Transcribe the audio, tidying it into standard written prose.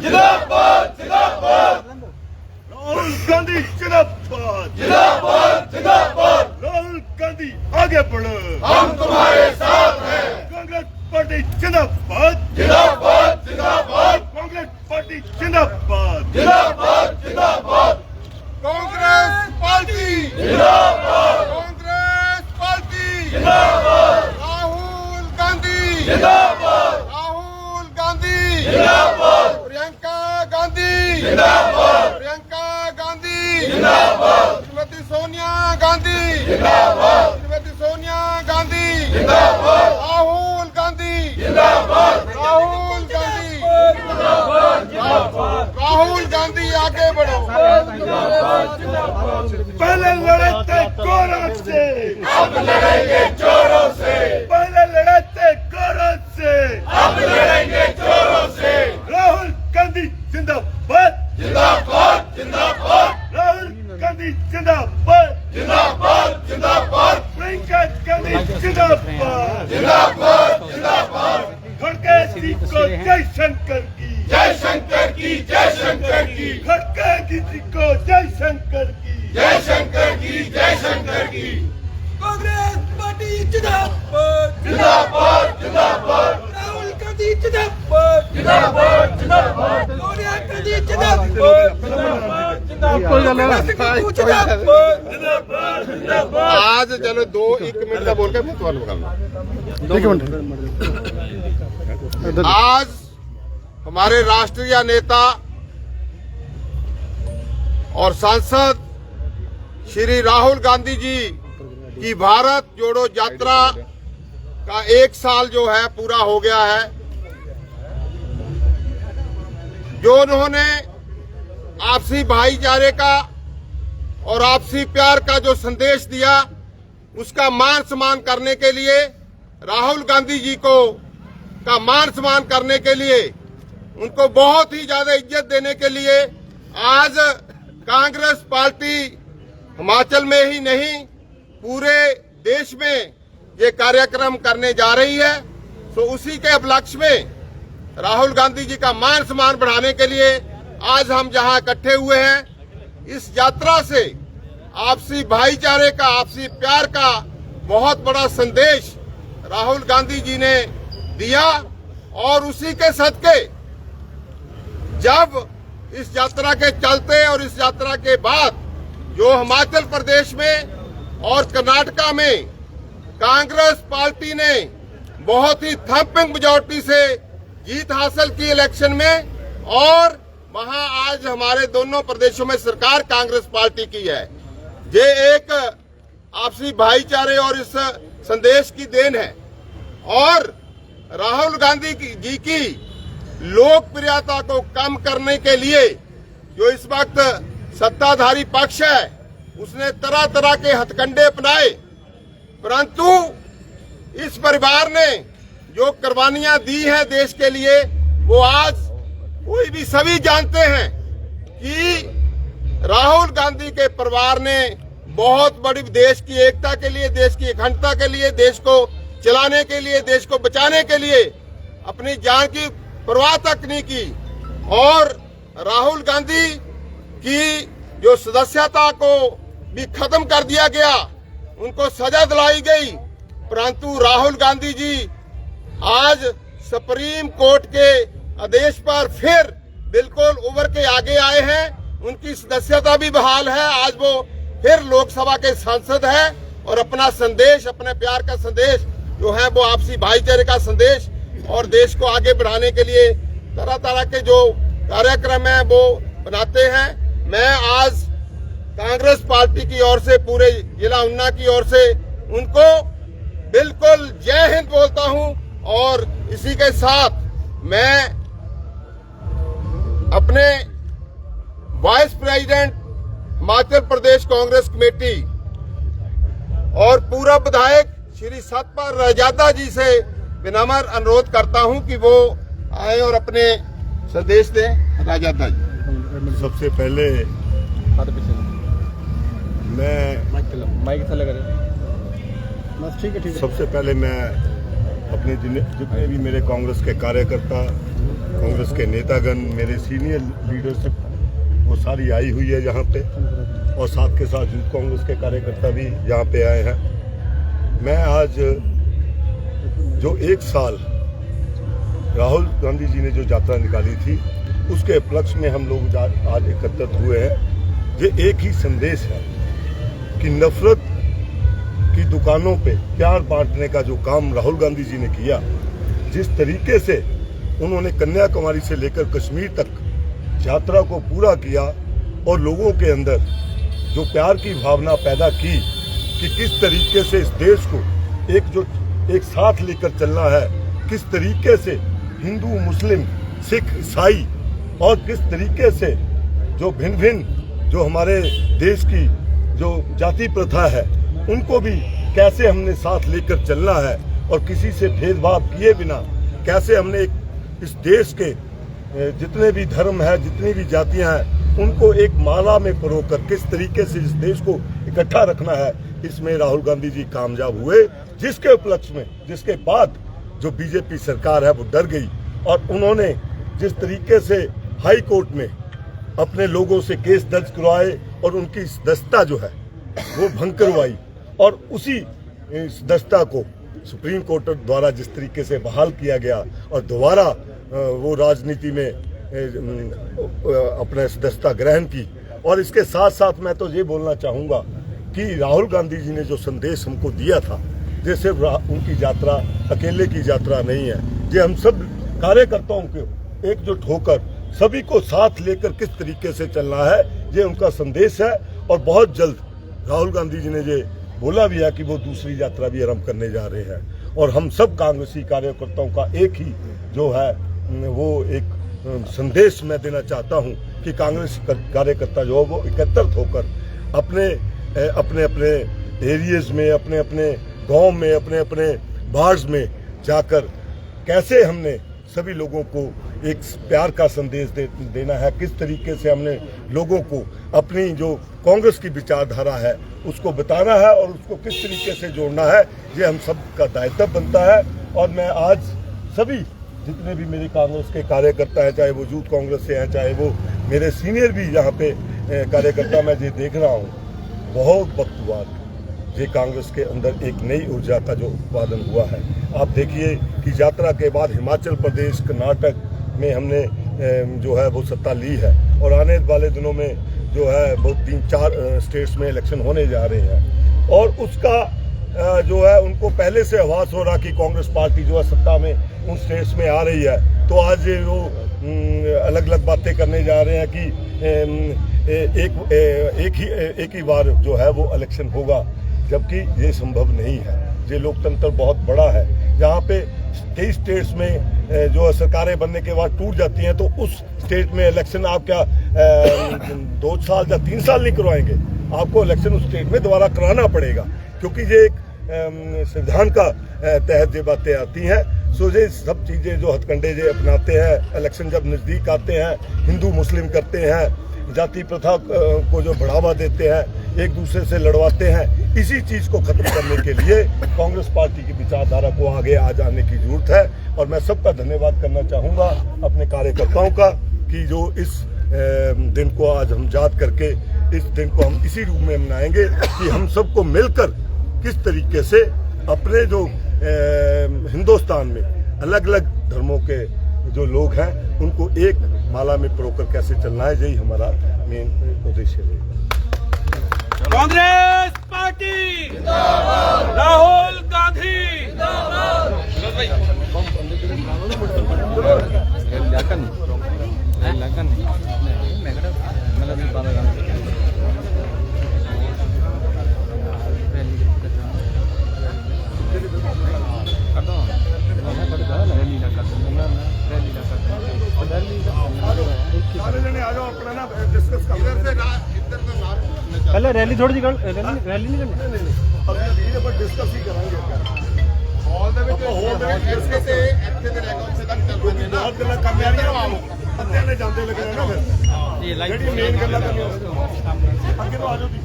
जिंदाबाद जिंदाबाद राहुल गांधी जिंदाबाद जिंदाबाद जिंदाबाद राहुल गांधी आगे बढ़ो, हम तुम्हारे साथ हैं। कांग्रेस पार्टी जिंदाबाद जिंदाबाद जिंदाबाद कांग्रेस पार्टी जिंदाबाद जिंदाबाद जिंदाबाद कांग्रेस पार्टी जिंदाबाद कांग्रेस पार्टी जिंदाबाद राहुल गांधी जिंदाबाद राहुल गांधी जिंदाबाद प्रियंका गांधी जिंदाबाद प्रियंका गांधी जिंदाबाद श्रीमती सोनिया गांधी जिंदाबाद श्रीमती सोनिया गांधी जिंदाबाद राहुल गांधी जिंदाबाद राहुल गांधी राहुल गांधी आगे बढ़ो। पहले लड़े थे कोरोना से, अब लड़ेंगे चोरों से, पहले लड़े थे कोरोना से, अब लड़ेंगे चोरों से। राहुल गांधी जिंदाबाद जिंदाबाद जिंदाबाद राहुल गांधी जिंदाबाद जिंदाबाद जिंदाबाद प्रियंका गांधी जिंदाबाद जिंदाबाद जिंदाबाद खड़गे जी को जय शंकर की, जय शंकर की जय शंकर की खड़गे जी को जय शंकर की। जय शंकर की जय शंकर की। कांग्रेस पार्टी जिंदाबाद जिंदाबाद जिंदाबाद राहुल गांधी जिंदाबाद जिंदाबाद जिंदाबाद सोनिया गांधी जिंदाबाद जिंदाबाद जिंदाबाद आज चलो 1 मिनट का बोल के मैं तुम्हारा निकालना। आज हमारे राष्ट्रीय नेता और सांसद श्री राहुल गांधी जी की भारत जोड़ो यात्रा का 1 साल जो है पूरा हो गया है। जो उन्होंने आपसी भाईचारे का और आपसी प्यार का जो संदेश दिया, उसका मान सम्मान करने के लिए, राहुल गांधी जी को का मान सम्मान करने के लिए, उनको बहुत ही ज्यादा इज्जत देने के लिए आज कांग्रेस पार्टी हिमाचल में ही नहीं पूरे देश में ये कार्यक्रम करने जा रही है। तो उसी के उपलक्ष्य में राहुल गांधी जी का मान सम्मान बढ़ाने के लिए आज हम जहां इकट्ठे हुए हैं, इस यात्रा से आपसी भाईचारे का, आपसी प्यार का बहुत बड़ा संदेश राहुल गांधी जी ने दिया। और उसी के सदके जब इस यात्रा के चलते और इस यात्रा के बाद जो हिमाचल प्रदेश में और कर्नाटका में कांग्रेस पार्टी ने बहुत ही थम्पिंग मेजॉरिटी से जीत हासिल की इलेक्शन में, और वहां आज हमारे दोनों प्रदेशों में सरकार कांग्रेस पार्टी की है। ये एक आपसी भाईचारे और इस संदेश की देन है। और राहुल गांधी जी की लोकप्रियता को कम करने के लिए जो इस वक्त सत्ताधारी पक्ष है, उसने तरह तरह के हथकंडे अपनाए, परंतु इस परिवार ने जो कुर्बानियां दी हैं देश के लिए, वो आज कोई भी सभी जानते हैं कि राहुल गांधी के परिवार ने बहुत बड़ी देश की एकता के लिए, देश की अखंडता के लिए, देश को चलाने के लिए, देश को बचाने के लिए अपनी जान की परवाह तक नहीं की। और राहुल गांधी की जो सदस्यता को भी खत्म कर दिया गया, उनको सजा दिलाई गई, परंतु राहुल गांधी जी आज सुप्रीम कोर्ट के आदेश पर फिर बिल्कुल उभर के आगे आए हैं। उनकी सदस्यता भी बहाल है, आज वो फिर लोकसभा के सांसद हैं और अपना संदेश, अपने प्यार का संदेश जो है वो आपसी भाईचारे का संदेश और देश को आगे बढ़ाने के लिए तरह तरह के जो कार्यक्रम है वो बनाते हैं। मैं आज कांग्रेस पार्टी की ओर से, पूरे जिला ऊना की ओर से उनको बिल्कुल जय हिंद बोलता हूं। और इसी के साथ मैं अपने vice president Himachal Pradesh Congress committee और पूर्व विधायक श्री सतपाल रायजादा जी से विनम्र अनुरोध करता हूं कि वो आए और अपने संदेश दें। रायजादा जी। सबसे पहले मैं सबसे पहले मैं अपने जितने भी मेरे कांग्रेस के कार्यकर्ता कांग्रेस के नेतागण, मेरे सीनियर लीडरशिप वो सारी आई हुई है यहाँ पे, और साथ के साथ यूथ कांग्रेस के कार्यकर्ता भी यहाँ पे आए हैं। मैं आज जो 1 साल राहुल गांधी जी ने जो यात्रा निकाली थी उसके उपलक्ष्य में हम लोग आज एकत्रित हुए हैं। ये एक ही संदेश है कि नफरत की दुकानों पे प्यार बांटने का जो काम राहुल गांधी जी ने किया, जिस तरीके से उन्होंने कन्याकुमारी से लेकर कश्मीर तक यात्रा को पूरा किया और लोगों के अंदर जो प्यार की भावना पैदा की कि किस तरीके से इस देश को एक साथ लेकर चलना है, किस तरीके से हिंदू, मुस्लिम, सिख, ईसाई और किस तरीके से जो भिन्न भिन्न जो हमारे देश की जो जाति प्रथा है उनको भी कैसे हमने साथ लेकर चलना है, और किसी से भेदभाव किए बिना कैसे हमने इस देश के जितने भी धर्म है, जितनी भी जातियां हैं, उनको एक माला में परोकर किस तरीके से इस देश को इकट्ठा रखना है, इसमें राहुल गांधी जी कामयाब हुए। जिसके उपलक्ष्य में, जिसके बाद जो बीजेपी सरकार है वो डर गई और उन्होंने जिस तरीके से हाई कोर्ट में अपने लोगों से केस दर्ज करवाए और उनकी दस्ता जो है वो भंग करवाई, और उसी दस्ता को सुप्रीम कोर्ट द्वारा जिस तरीके से बहाल किया गया और दोबारा वो राजनीति में अपना दस्ता ग्रहण की। और इसके साथ साथ मैं तो ये बोलना चाहूँगा कि राहुल गांधी जी ने जो संदेश हमको दिया था, ये सिर्फ उनकी यात्रा अकेले की यात्रा नहीं है, ये हम सब कार्यकर्ताओं को एकजुट होकर सभी को साथ लेकर किस तरीके से चलना है, ये उनका संदेश है। और बहुत जल्द राहुल गांधी जी ने ये बोला भी है कि वो दूसरी यात्रा भी आरंभ करने जा रहे हैं, और हम सब कांग्रेसी कार्यकर्ताओं का एक ही जो है वो एक संदेश मैं देना चाहता हूं कि कांग्रेस कार्यकर्ता जो है वो एकत्रित होकर अपने अपने एरियाज में, अपने अपने गांव में, अपने अपने बार्स में जाकर कैसे हमने सभी लोगों को एक प्यार का संदेश देना है, किस तरीके से हमने लोगों को अपनी जो कांग्रेस की विचारधारा है उसको बताना है और उसको किस तरीके से जोड़ना है, ये हम सब का दायित्व बनता है। और मैं आज सभी जितने भी मेरे कांग्रेस के कार्यकर्ता हैं, चाहे वो यूथ कांग्रेस से हैं, चाहे वो मेरे सीनियर भी यहाँ पे कार्यकर्ता, मैं ये देख रहा हूँ बहुत वक्त बाद ये कांग्रेस के अंदर एक नई ऊर्जा का जो उत्पादन हुआ है। आप देखिए कि यात्रा के बाद हिमाचल प्रदेश, कर्नाटक में हमने जो है वो सत्ता ली है, और आने वाले दिनों में जो है वो 3-4 स्टेट्स में इलेक्शन होने जा रहे हैं, और उसका जो है उनको पहले से आभास हो रहा कि कांग्रेस पार्टी जो है सत्ता में उन स्टेट्स में आ रही है। तो आज वो अलग अलग बातें करने जा रहे हैं कि एक ही बार जो है वो इलेक्शन होगा, जबकि ये संभव नहीं है। ये लोकतंत्र बहुत बड़ा है, जहाँ पे कई स्टेट्स में जो सरकारें बनने के बाद टूट जाती हैं, तो उस स्टेट में इलेक्शन आप क्या 2 साल या 3 साल नहीं करवाएंगे, आपको इलेक्शन उस स्टेट में दोबारा कराना पड़ेगा, क्योंकि ये एक संविधान का तहत ये बातें आती हैं। सो ये सब चीज़ें जो हथकंडे जो अपनाते हैं, इलेक्शन जब नज़दीक आते हैं, हिंदू मुस्लिम करते हैं, जाति प्रथा को जो बढ़ावा देते हैं, एक दूसरे से लड़वाते हैं, इसी चीज़ को खत्म करने के लिए कांग्रेस पार्टी की विचारधारा को आगे आ जाने की जरूरत है। और मैं सबका धन्यवाद करना चाहूँगा अपने कार्यकर्ताओं का कि जो इस दिन को आज हम याद करके इस दिन को हम इसी रूप में मनाएंगे कि हम सबको मिलकर किस तरीके से अपने जो हिंदुस्तान में अलग अलग धर्मों के जो लोग हैं उनको एक माला में परोकर कैसे चलना है, यही हमारा मेन उद्देश्य है। कांग्रेस पार्टी जिंदाबाद, राहुल गांधी पहले रैली थोड़ी सी रैली नहीं करनी, अब डिस्कस ही करेंगे ਜਾਂਦੇ ਲੱਗਣੇ ਨਾ ਫਿਰ ਇਹ ਜਿਹੜੀ ਮੇਨ ਗੱਲਾਂ ਕਰਨੀਆਂ ਅੱਗੇ ਤੋਂ ਆ ਜਾਓ ਜੀ।